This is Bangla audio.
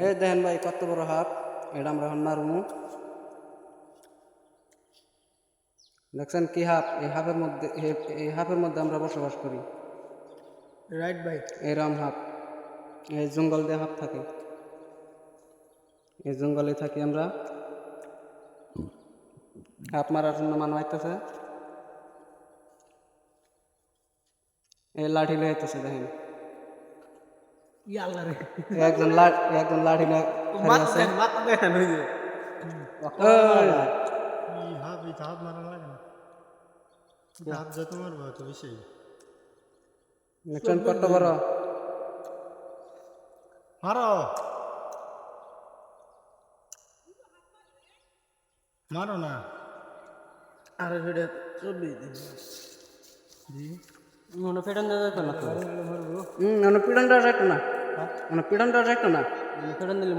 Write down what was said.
এই দেখেন ভাই কত বড় হাফ, এটা আমরা এখন মারমু। দেখছেন কি হাফ, এই হাফের মধ্যে আমরা বসবাস করি। রাইট ভাই। এরম হাফ, এই জঙ্গল দিয়ে হাফ থাকে, এই জঙ্গলে থাকি আমরা। হাফ মারার জন্য মানুষ আইতেছে, এই লাঠি লয়ে আইতেছে দেখেন। ইয়াল্লা রে একজন লাঠি নিয়ে খাড়ি আছে। মাথা দেখেন ওই যে ওই, হাফ এটা হাফ মারা লাগে না, হাফ যত মারবো অত বেশি। দেখছেন কত বড়। মারো মারো না। আরে সেটা 40 দিন জি মনে ফেটান দেওয়া যেত না তো মারবো। পিডনটা যাইতো না, পিডনটা যাইতো না। ফেটান দিলে